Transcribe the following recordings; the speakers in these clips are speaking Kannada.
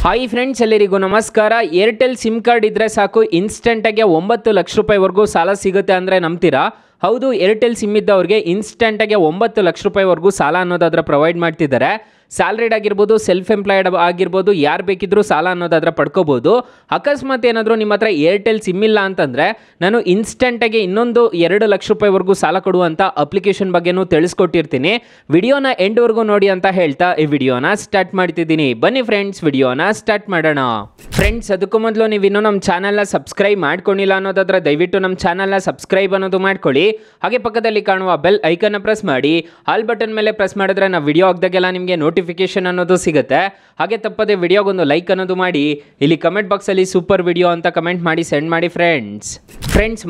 ಹಾಯ್ ಫ್ರೆಂಡ್ಸ್, ಎಲ್ಲರಿಗೂ ನಮಸ್ಕಾರ. ಏರ್ಟೆಲ್ ಸಿಮ್ ಕಾರ್ಡ್ ಇದ್ರೆ ಸಾಕು ಇನ್ಸ್ಟೆಂಟಾಗಿ 9 ಲಕ್ಷ ರೂಪಾಯಿವರೆಗೂ ಸಾಲ ಸಿಗುತ್ತೆ ಅಂದರೆ ನಂಬ್ತೀರಾ? ಹೌದು, ಏರ್ಟೆಲ್ ಸಿಮ್ ಇದ್ದವ್ರಿಗೆ ಇನ್ಸ್ಟೆಂಟಾಗಿ 9 ಲಕ್ಷ ರೂಪಾಯಿವರೆಗೂ ಸಾಲ ಅನ್ನೋದಾದ್ರೆ ಪ್ರೊವೈಡ್ ಮಾಡ್ತಿದ್ದಾರೆ. ಸ್ಯಾಲ್ರಿಡ್ ಆಗಿರ್ಬೋದು, ಸೆಲ್ಫ್ ಎಂಪ್ಲಾಯ್ಡ್ ಆಗಿರ್ಬೋದು, ಯಾರು ಬೇಕಿದ್ರೂ ಸಾಲ ಅನ್ನೋದಾದ್ರೆ ಪಡ್ಕೋಬೋದು. ಅಕಸ್ಮಾತ್ ಏನಾದರೂ ನಿಮ್ಮ ಹತ್ರ ಏರ್ಟೆಲ್ ಸಿಮ್ ಇಲ್ಲ ಅಂತಂದರೆ ನಾನು ಇನ್ಸ್ಟೆಂಟಾಗಿ ಇನ್ನೊಂದು 2 ಲಕ್ಷ ರೂಪಾಯಿವರೆಗೂ ಸಾಲ ಕೊಡುವಂಥ ಅಪ್ಲಿಕೇಶನ್ ಬಗ್ಗೆನೂ ತಿಳಿಸ್ಕೊಟ್ಟಿರ್ತೀನಿ. ವಿಡಿಯೋನ ಎಂಡ್ವರೆಗೂ ನೋಡಿ ಅಂತ ಹೇಳ್ತಾ ಈ ವಿಡಿಯೋನ ಸ್ಟಾರ್ಟ್ ಮಾಡ್ತಿದ್ದೀನಿ. ಬನ್ನಿ ಫ್ರೆಂಡ್ಸ್, ವಿಡಿಯೋನ ಸ್ಟಾರ್ಟ್ ಮಾಡೋಣ. ಫ್ರೆಂಡ್ಸ್, ಅದಕ್ಕೂ ಮೊದಲು ನೀವು ಇನ್ನೂ ನಮ್ಮ ಚಾನಲ್ನ ಸಬ್ಸ್ಕ್ರೈಬ್ ಮಾಡ್ಕೊಂಡಿಲ್ಲ ಅನ್ನೋದಾದ್ರೆ ದಯವಿಟ್ಟು ನಮ್ಮ ಚಾನಲ್ನ ಸಬ್ಸ್ಕ್ರೈಬ್ ಅನ್ನೋದು ಮಾಡ್ಕೊಳ್ಳಿ. ಹಾಗೆ ಪಕ್ಕದಲ್ಲಿ ಕಾಣುವ ಬೆಲ್ ಐಕನ್ನ ಪ್ರೆಸ್ ಮಾಡಿ, ಆಲ್ ಬಟನ್ ಮೇಲೆ ಪ್ರೆಸ್ ಮಾಡಿದ್ರೆ ನಾವು ವಿಡಿಯೋ ಹಾಕಿದಾಗೆಲ್ಲ ನಿಮಗೆ ನೋಟಿಫಿಕೇಶನ್ ಅನ್ನೋದು ಸಿಗುತ್ತೆ. ಹಾಗೆ ತಪ್ಪದೆ ವಿಡಿಯೋಗೊಂದು ಲೈಕ್ ಅನ್ನೋದು ಮಾಡಿ. ಇಲ್ಲಿ ಕಮೆಂಟ್ ಬಾಕ್ಸಲ್ಲಿ ಸೂಪರ್ ವಿಡಿಯೋ ಅಂತ ಕಮೆಂಟ್ ಮಾಡಿ ಸೆಂಡ್ ಮಾಡಿ ಫ್ರೆಂಡ್ಸ್.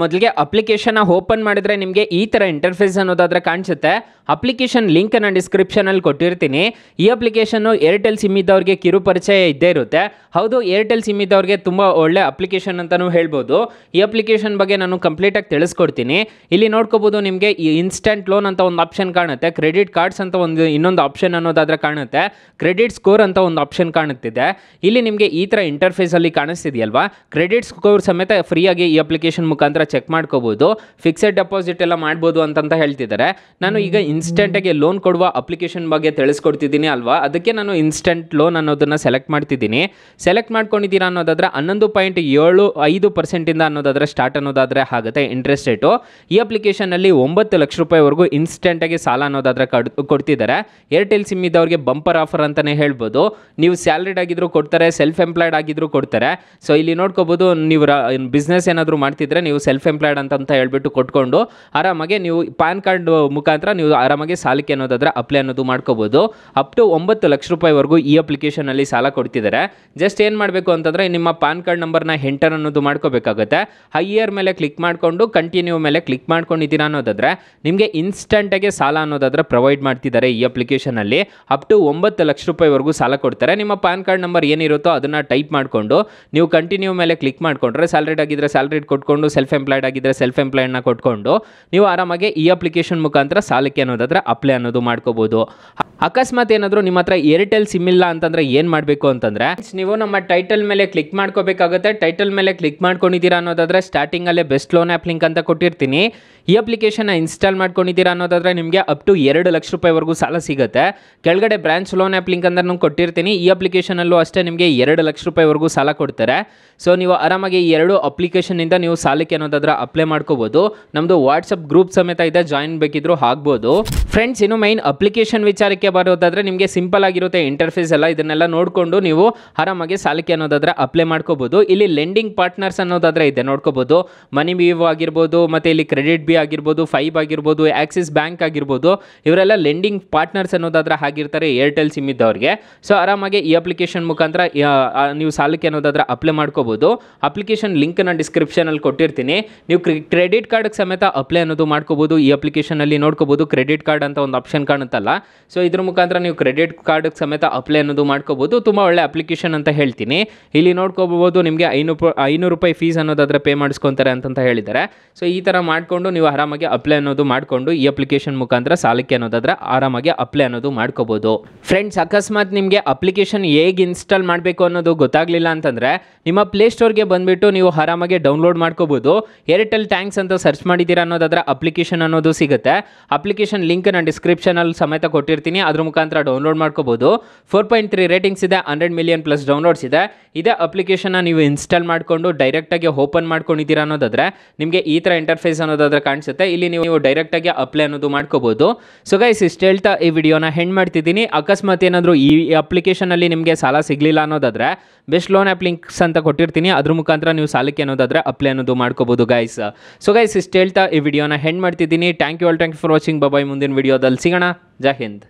ಮೊದಲಿಗೆ ಅಪ್ಲಿಕೇಶನ್ ಓಪನ್ ಮಾಡಿದ್ರೆ ನಿಮಗೆ ಈ ಥರ ಇಂಟರ್ಫೇಸ್ ಅನ್ನೋದಾದ್ರೆ ಕಾಣಿಸುತ್ತೆ. ಅಪ್ಲಿಕೇಶನ್ ಲಿಂಕ್ ನಾನು ಡಿಸ್ಕ್ರಿಪ್ಷನಲ್ಲಿ ಕೊಟ್ಟಿರ್ತೀನಿ. ಈ ಅಪ್ಲಿಕೇಶನ್ನು ಏರ್ಟೆಲ್ ಸಿಮ್ ಇದ್ದವ್ರಿಗೆ ಕಿರು ಪರಿಚಯ ಇದ್ದೇ ಇರುತ್ತೆ. ಹೌದು, ಏರ್ಟೆಲ್ ಸಿಮ್ ಇದ್ದವ್ರಿಗೆ ತುಂಬ ಒಳ್ಳೆ ಅಪ್ಲಿಕೇಶನ್ ಅಂತಲೂ ಹೇಳ್ಬೋದು. ಈ ಅಪ್ಲಿಕೇಶನ್ ಬಗ್ಗೆ ನಾನು ಕಂಪ್ಲೀಟಾಗಿ ತಿಳಿಸ್ಕೊಡ್ತೀನಿ. ಇಲ್ಲಿ ನೋಡ್ಕೋಬೋದು, ನಿಮಗೆ ಈ ಇನ್ಸ್ಟೆಂಟ್ ಲೋನ್ ಅಂತ ಒಂದು ಆಪ್ಷನ್ ಕಾಣುತ್ತೆ, ಕ್ರೆಡಿಟ್ ಕಾರ್ಡ್ಸ್ ಅಂತ ಇನ್ನೊಂದು ಆಪ್ಷನ್ ಅನ್ನೋದಾದ್ರೆ ಕಾಣುತ್ತೆ, ಕ್ರೆಡಿಟ್ ಸ್ಕೋರ್ ಅಂತ ಒಂದು ಆಪ್ಷನ್ ಕಾಣುತ್ತಿದೆ. ಇಲ್ಲಿ ನಿಮಗೆ ಈ ಥರ ಇಂಟರ್ಫೇಸಲ್ಲಿ ಕಾಣಿಸ್ತಿದೆಯಲ್ವಾ, ಕ್ರೆಡಿಟ್ ಸ್ಕೋರ್ ಸಮೇತ ಫ್ರೀಯಾಗಿ ಈ ಅಪ್ಲಿಕೇಶನ್ ಮುಖಾಂತರ ಚೆಕ್ ಮಾಡ್ಕೋಬೋದು. ಫಿಕ್ಸೆಡ್ ಡೆಪಾಸಿಟ್ ಎಲ್ಲ ಮಾಡ್ಬೋದು ಅಂತ ಹೇಳ್ತಿದ್ದಾರೆ. ನಾನು ಈಗ ಇನ್ಸ್ಟೆಂಟಾಗಿ ಲೋನ್ ಕೊಡುವ ಅಪ್ಲಿಕೇಶನ್ ಬಗ್ಗೆ ತಿಳಿಸ್ಕೊಡ್ತಿದ್ದೀನಿ ಅಲ್ವಾ, ಅದಕ್ಕೆ ನಾನು ಇನ್ಸ್ಟೆಂಟ್ ಲೋನ್ ಅನ್ನೋದನ್ನು ಸೆಲೆಕ್ಟ್ ಮಾಡ್ತಿದ್ದೀನಿ. ಸೆಲೆಕ್ಟ್ ಮಾಡ್ಕೊಂಡಿದ್ದೀರಾ ಅನ್ನೋದಾದ್ರೆ 11.75% ಅನ್ನೋದಾದ್ರೆ ಸ್ಟಾರ್ಟ್ ಅನ್ನೋದಾದ್ರೆ ಆಗುತ್ತೆ ಇಂಟ್ರೆಸ್ಟ್ ರೇಟು. ಈ ಅಪ್ಲಿಕೇಶನಲ್ಲಿ 9 ಲಕ್ಷ ರೂಪಾಯಿವರೆಗೂ ಇನ್ಸ್ಟೆಂಟಾಗಿ ಸಾಲ ಅನ್ನೋದಾದ್ರೆ ಕೊಡ್ತಿದ್ದಾರೆ. ಏರ್ಟೆಲ್ ಸಿಮ್ ಇದ್ದವ್ರಿಗೆ ಬಂಪರ್ ಆಫರ್ ಅಂತಲೇ ಹೇಳ್ಬೋದು. ನೀವು ಸ್ಯಾಲ್ರಿಡ್ ಆಗಿದ್ರು ಕೊಡ್ತಾರೆ, ಸೆಲ್ಫ್ ಎಂಪ್ಲಾಯ್ಡ್ ಆಗಿದ್ರು ಕೊಡ್ತಾರೆ. ಸೊ ಇಲ್ಲಿ ನೋಡ್ಕೋಬೋದು, ನೀವು ಬಿಸ್ನೆಸ್ ಏನಾದರೂ ಮಾಡ್ತಿದ್ರೆ ನೀವು ಸೆಲ್ಫ್ ಎಂಪ್ಲಾಯ್ಡ್ ಅಂತ ಹೇಳ್ಬಿಟ್ಟು ಕೊಟ್ಕೊಂಡು ಆರಾಮಾಗಿ ನೀವು ಪ್ಯಾನ್ ಕಾರ್ಡ್ ಮುಖಾಂತರ ನೀವು ಆರಾಮಾಗಿ ಸಾಲಕ್ಕೆ ಅನ್ನೋದಾದ್ರೆ ಅಪ್ಲೈ ಅನ್ನೋದು ಮಾಡ್ಕೋಬೋದು. ಅಪ್ ಟು 9 ಲಕ್ಷ ರೂಪಾಯಿವರೆಗೂ ಈ ಅಪ್ಲಿಕೇಶನಲ್ಲಿ ಸಾಲ ಕೊಡ್ತಿದ್ದಾರೆ. ಜಸ್ಟ್ ಏನು ಮಾಡಬೇಕು ಅಂತಂದರೆ ನಿಮ್ಮ ಪ್ಯಾನ್ ಕಾರ್ಡ್ ನಂಬರ್ನ ಎಂಟರ್ ಅನ್ನೋದು ಮಾಡ್ಕೋಬೇಕಾಗುತ್ತೆ. ಹೈಯರ್ ಮೇಲೆ ಕ್ಲಿಕ್ ಮಾಡಿಕೊಂಡು ಕಂಟಿನ್ಯೂ ಮೇಲೆ ಕ್ಲಿಕ್ ಮಾಡ್ಕೊಂಡಿದ್ದೀರಾ ಅನ್ನೋದಾದ್ರೆ ನಿಮಗೆ ಇನ್ಸ್ಟೆಂಟಾಗಿ ಸಾಲ ಅನ್ನೋದಾದ್ರೆ ಪ್ರೊವೈಡ್ ಮಾಡ್ತಿದ್ದಾರೆ. ಈ ಅಪ್ಲಿಕೇಶನಲ್ಲಿ ಅಪ್ ಟು 9 ಲಕ್ಷ ರೂಪಾಯಿವರೆಗೂ ಸಾಲ ಕೊಡ್ತಾರೆ. ನಿಮ್ಮ ಪ್ಯಾನ್ ಕಾರ್ಡ್ ನಂಬರ್ ಏನಿರುತ್ತೋ ಅದನ್ನು ಟೈಪ್ ಮಾಡಿಕೊಂಡು ನೀವು ಕಂಟಿನ್ಯೂ ಮೇಲೆ ಕ್ಲಿಕ್ ಮಾಡಿಕೊಂಡ್ರೆ ಸ್ಯಾಲ್ರಿಡ್ ಆಗಿದ್ದರೆ ಸ್ಯಾಲ್ರಿಡ್ ಕೊಟ್ಕೊಂಡು, ಸೆಲ್ಫ್ ಎಂಪ್ಲಾಯ್ಡ್ ಆಗಿದ್ದರೆ ಸೆಲ್ಫ್ ಎಂಪ್ಲಾಯ್ಡ್ನ ಕೊಟ್ಕೊಂಡು ನೀವು ಆರಾಮಾಗಿ ಈ ಅಪ್ಲಿಕೇಶನ್ ಮುಖಾಂತರ ಸಾಲಕ್ಕೆ ಅನ್ನೋದಾದ್ರೆ ಅಪ್ಲೈ ಅನ್ನೋದು ಮಾಡ್ಕೋಬೋದು. ಅಕಸ್ಮಾತ್ ಏನಾದರೂ ನಿಮ್ಮ ಹತ್ರ ಏರ್ಟೆಲ್ ಸಿಮ್ ಇಲ್ಲ ಅಂತಂದರೆ ಏನು ಮಾಡಬೇಕು ಅಂತಂದರೆ ನೀವು ನಮ್ಮ ಟೈಟಲ್ ಮೇಲೆ ಕ್ಲಿಕ್ ಮಾಡ್ಕೋಬೇಕಾಗುತ್ತೆ. ಟೈಟಲ್ ಮೇಲೆ ಕ್ಲಿಕ್ ಮಾಡ್ಕೊಂಡಿದ್ದೀರಾ ಅನ್ನೋದಾದ್ರೆ ಸ್ಟಾರ್ಟಿಂಗಲ್ಲೇ ಬೆಸ್ಟ್ ಲೋನ್ ಆ್ಯಪ್ ಲಿಂಕ್ ಅಂತ ಕೊಟ್ಟಿರ್ತೀನಿ. ಈ ಅಪ್ಲಿಕೇಶನ್ನ ಇನ್ಸ್ಟಾಲ್ ಮಾಡ್ಕೊಂಡಿದ್ದೀರಾ ಅನ್ನೋದಾದ್ರೆ ನಿಮಗೆ ಅಪ್ ಟು 2 ಲಕ್ಷ ರೂಪಾಯಿವರೆಗೂ ಸಾಲ ಸಿಗುತ್ತೆ. ಕೆಳಗಡೆ ಬ್ರಾಂಚ್ ಲೋನ್ ಆ್ಯಪ್ ಲಿಂಕ್ ಅಂತ ನಾನು ಕೊಟ್ಟಿರ್ತೀನಿ. ಈ ಅಪ್ಲಿಕೇಶನಲ್ಲೂ ಅಷ್ಟೇ ನಿಮಗೆ 2 ಲಕ್ಷ ರೂಪಾಯಿವರೆಗೂ ಸಾಲ ಕೊಡ್ತಾರೆ. ಸೊ ನೀವು ಆರಾಮಾಗಿ ಈ 2 ಅಪ್ಲಿಕೇಶನಿಂದ ನೀವು ಸಾಲಕ್ಕೆ ಅನ್ನೋದಾದ್ರೆ ಅಪ್ಲೈ ಮಾಡ್ಕೋಬೋದು. ನಮ್ಮದು ವಾಟ್ಸಪ್ ಗ್ರೂಪ್ ಸಮೇತ ಇದೆ, ಜಾಯಿನ್ ಬೇಕಿದ್ರು ಆಗ್ಬೋದು. ಫ್ರೆಂಡ್ಸ್, ಇನ್ನು ಮೈನ್ ಅಪ್ಲಿಕೇಶನ್ ವಿಚಾರಕ್ಕೆ ಬರೋದಾದ್ರೆ ನಿಮಗೆ ಸಿಂಪಲ್ ಆಗಿರುತ್ತೆ ಇಂಟರ್ಫೇಸ್ ಎಲ್ಲ. ಇದನ್ನೆಲ್ಲ ನೋಡಿಕೊಂಡು ನೀವು ಆರಾಮಾಗಿ ಸಾಲಕ್ಕೆ ಅನ್ನೋದಾದ್ರೆ ಅಪ್ಲೈ ಮಾಡ್ಕೋಬೋದು. ಇಲ್ಲಿ ಲೆಂಡಿಂಗ್ ಪಾರ್ಟ್ನರ್ಸ್ ಅನ್ನೋದಾದ್ರೆ ಇದೆ, ನೋಡ್ಕೋಬೋದು. ಮನಿ ವಿವೋ ಆಗಿರ್ಬೋದು, ಮತ್ತು ಇಲ್ಲಿ ಕ್ರೆಡಿಟ್ ಬಿ ಆಗಿರ್ಬೋದು, ಫೈಬ್ ಆಗಿರ್ಬೋದು, ಆಕ್ಸಿಸ್ ಬ್ಯಾಂಕ್ ಆಗಿರ್ಬೋದು, ಇವರೆಲ್ಲ ಲೆಂಡಿಂಗ್ ಪಾರ್ಟ್ನರ್ಸ್ ಅನ್ನೋದಾದ್ರೆ ಆಗಿರ್ತಾರೆ ಏರ್ಟೆಲ್ ಸಿಮ್ ಇದ್ದವ್ರಿಗೆ. ಸೊ ಆರಾಮಾಗಿ ಈ ಅಪ್ಲಿಕೇಶನ್ ಮುಖಾಂತರ ನೀವು ಸಾಲಕ್ಕೆ ಅನ್ನೋದಾದ್ರೆ ಅಪ್ಲೈ ಮಾಡ್ಕೋಬೋದು. ಅಪ್ಲಿಕೇಶನ್ ಲಿಂಕ್ನ ಡಿಸ್ಕ್ರಿಪ್ಷನಲ್ಲಿ ಕೊಟ್ಟಿರ್ತೀನಿ. ನೀವು ಕ್ರೆಡಿಟ್ ಕಾರ್ಡ್ಗೆ ಸಮೇತ ಅಪ್ಲೈ ಅನ್ನೋದು ಮಾಡ್ಕೋಬೋದು. ಈ ಅಪ್ಲಿಕೇಶನಲ್ಲಿ ನೋಡ್ಕೋಬೋದು, ಕ್ರೆಡಿಟ್ ಕಾರ್ಡ್ ಅಂತ ಒಂದು ಆಪ್ಷನ್ ಕಾಣುತ್ತಲ್ಲ, ಸೊ ಇದ್ರ ಮುಖಾಂತರ ನೀವು ಕ್ರೆಡಿಟ್ ಕಾರ್ಡ್ಗೆ ಸಮೇತ ಅಪ್ಲೈ ಅನ್ನೋದು ಮಾಡ್ಕೋಬೋದು. ತುಂಬ ಒಳ್ಳೆ ಅಪ್ಲಿಕೇಶನ್ ಅಂತ ಹೇಳ್ತೀನಿ. ಇಲ್ಲಿ ನೋಡ್ಕೋಬೋದು, ನಿಮಗೆ 500 ರೂಪಾಯಿ ಫೀಸ್ ಅನ್ನೋದಾದ್ರೆ ಪೇ ಮಾಡಿಸ್ಕೊತಾರೆ ಅಂತ ಹೇಳಿದ್ದಾರೆ. ಸೊ ಈ ಥರ ಮಾಡಿಕೊಂಡು ನೀವು ಆರಾಮಾಗಿ ಅಪ್ಲೈ ಅನ್ನೋದು ಮಾಡಿಕೊಂಡು ಈ ಅಪ್ಲಿಕೇಶನ್ ಮುಖಾಂತರ ಸಾಲಕ್ಕೆ ಅನ್ನೋದಾದ್ರೆ ಆರಾಮಾಗಿ ಅಪ್ಲೈ ಅನ್ನೋದು ಮಾಡ್ಕೋಬೋದು. ಫ್ರೆಂಡ್ಸ್, ಅಕಸ್ಮಾತ್ ನಿಮಗೆ ಅಪ್ಲಿಕೇಶನ್ ಹೇಗೆ ಇನ್ಸ್ಟಾಲ್ ಮಾಡಬೇಕು ಅನ್ನೋದು ಗೊತ್ತಾಗಲಿಲ್ಲ ಅಂತಂದರೆ ನಿಮ್ಮ ಪ್ಲೇಸ್ಟೋರ್ಗೆ ಬಂದುಬಿಟ್ಟು ನೀವು ಆರಾಮಾಗಿ ಡೌನ್ಲೋಡ್ ಮಾಡ್ಕೋಬೋದು. ಏರ್ಟೆಲ್ ಥ್ಯಾಂಕ್ಸ್ ಅಂತ ಸರ್ಚ್ ಮಾಡಿದ್ದೀರಾ ಅನ್ನೋದಾದ್ರೆ ಅಪ್ಲಿಕೇಶನ್ ಅನ್ನೋದು ಸಿಗುತ್ತೆ. ಅಪ್ಲಿಕೇಶನ್ ಲಿಂಕ್ ನಾನು ಡಿಸ್ಕ್ರಿಪ್ಷನಲ್ಲಿ ಸಮೇತ ಕೊಟ್ಟಿರ್ತೀನಿ, ಅದ್ರ ಮುಖಾಂತರ ಡೌನ್ಲೋಡ್ ಮಾಡ್ಕೋಬೋದು. 4.3 ರೇಟಿಂಗ್ಸ್ ಇದೆ, 100 ಮಿಲಿಯನ್ ಪ್ಲಸ್ ಡೌನ್ಲೋಡ್ಸ್ ಇದೆ. ಇದೇ ಅಪ್ಲಿಕೇಶನ್ನ ನೀವು ಇನ್ಸ್ಟಾಲ್ ಮಾಡಿಕೊಂಡು ಡೈರೆಕ್ಟಾಗಿ ಓಪನ್ ಮಾಡ್ಕೊಂಡಿದ್ದೀರಾ ಅನ್ನೋದಾದ್ರೆ ನಿಮಗೆ ಈ ಥರ ಇಂಟರ್ಫೇಸ್ ಅನ್ನೋದಾದ್ರೆ ಕಾಣಿಸುತ್ತೆ. ಇಲ್ಲಿ ನೀವು ಡೈರೆಕ್ಟಾಗಿ ಅಪ್ಲೈ ಅನ್ನೋದು ಮಾಡ್ಕೋಬೋದು. ಸೊ ಗೈಸ್, ಇಷ್ಟು ಹೇಳ್ತಾ ಈ ವಿಡಿಯೋನ ಹೆಂಡ್ ಮಾಡ್ತಿದ್ದೀನಿ. ಅಕಸ್ಮಾತ್ ಏನಾದರೂ ಈ ಅಪ್ಲಿಕೇಶನಲ್ಲಿ ನಿಮಗೆ ಸಾಲ ಸಿಗಲಿಲ್ಲ ಅನ್ನೋದಾದ್ರೆ ಬೆಸ್ಟ್ ಲೋನ್ ಆ್ಯಪ್ ಲಿಂಕ್ಸ್ ಅಂತ ಕೊಟ್ಟಿರ್ತೀನಿ, ಅದ್ರ ಮುಖಾಂತರ ನೀವು ಸಾಲಕ್ಕೆ ಅನ್ನೋದಾದ್ರೆ ಅಪ್ಲೈ ಅನ್ನೋದು ಮಾಡ್ಕೋಬೋದು ಗೈಸ್. ಸೊ ಗೈಸ್, ಇಷ್ಟು ಹೇಳ್ತಾ ಈ ವಿಡಿಯೋನ ಹೆಂಡ್ ಮಾಡ್ತಿದ್ದೀನಿ. Thank you for watching. Bye. ಮುಂದಿನ ವಿಡಿಯೋದಲ್ಲಿ ಸಿಗೋಣ. ಜೈ ಹಿಂದ್.